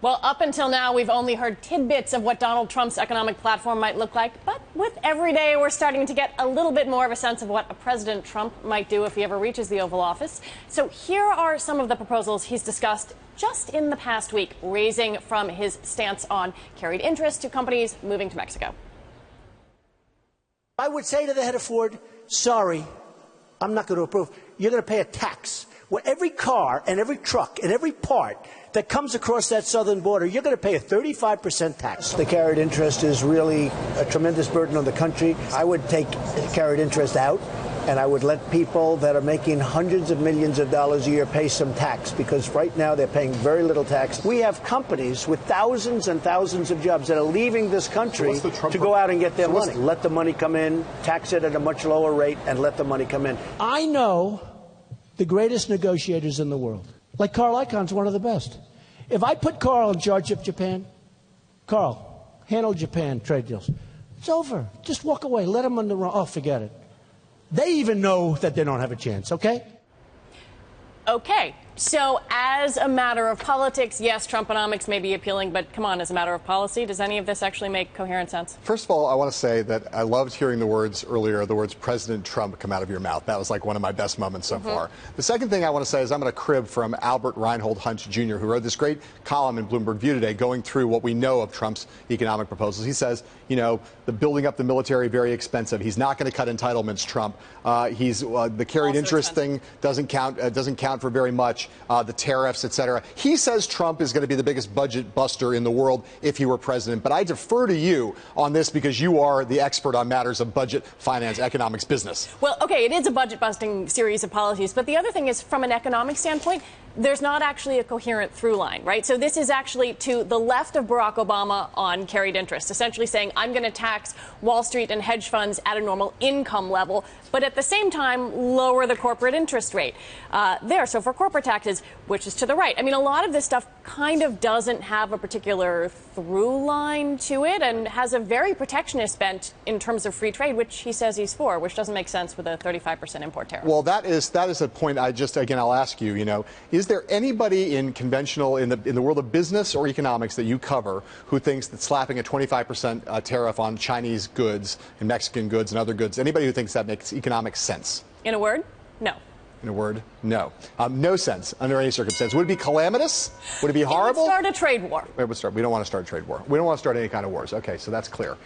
Well, up until now, we've only heard tidbits of what Donald Trump's economic platform might look like. But with every day, we're starting to get a little bit more of a sense of what President Trump might do if he ever reaches the Oval Office. So here are some of the proposals he's discussed just in the past week, raising from his stance on carried interest to companies moving to Mexico. I would say to the head of Ford, sorry, I'm not going to approve. You're going to pay a tax. Well, every car and every truck and every part that comes across that southern border, you're going to pay a 35% tax. The carried interest is really a tremendous burden on the country. I would take carried interest out, and I would let people that are making hundreds of millions of dollars a year pay some tax, because right now they're paying very little tax. We have companies with thousands and thousands of jobs that are leaving this country to go out and get their money. Let the money come in, tax it at a much lower rate, and let the money come in. I know the greatest negotiators in the world. Like Carl Icahn's one of the best. If I put Carl in charge of Japan, Carl, handle Japan trade deals. It's over. Just walk away. Let them on the wrong. Oh, forget it. They even know that they don't have a chance, okay? Okay. So as a matter of politics, yes, Trumponomics may be appealing, but come on, as a matter of policy, does any of this actually make coherent sense? First of all, I want to say that I loved hearing the words earlier, the words President Trump come out of your mouth. That was like one of my best moments so far. The second thing I want to say is I'm going to crib from Albert Reinhold Hunt Jr., who wrote this great column in Bloomberg View today going through what we know of Trump's economic proposals. He says, you know, the building up the military, very expensive. He's not going to cut entitlements, Trump. The carried interest thing doesn't count for very much. The tariffs, et cetera. He says Trump is going to be the biggest budget buster in the world if he were president. But I defer to you on this because you are the expert on matters of budget, finance, economics, business. Well, okay, it is a budget-busting series of policies. But the other thing is, from an economic standpoint, there's not actually a coherent through line, right? So this is actually to the left of Barack Obama on carried interest, essentially saying I'm going to tax Wall Street and hedge funds at a normal income level, but at the same time lower the corporate interest rate there. So for corporate taxes, which is to the right. I mean, a lot of this stuff kind of doesn't have a particular through line to it and has a very protectionist bent in terms of free trade, which he says he's for, which doesn't make sense with a 35% import tariff. Well, that is a point I'll ask you, is there anybody in the world of business or economics that you cover who thinks that slapping a 25% tariff on Chinese goods and Mexican goods and other goods, anybody who thinks that makes economic sense? In a word, no. In a word, no. No sense under any circumstance. Would it be calamitous? Would it be horrible? It would start a trade war. We don't want to start a trade war. We don't want to start any kind of wars. Okay, so that's clear.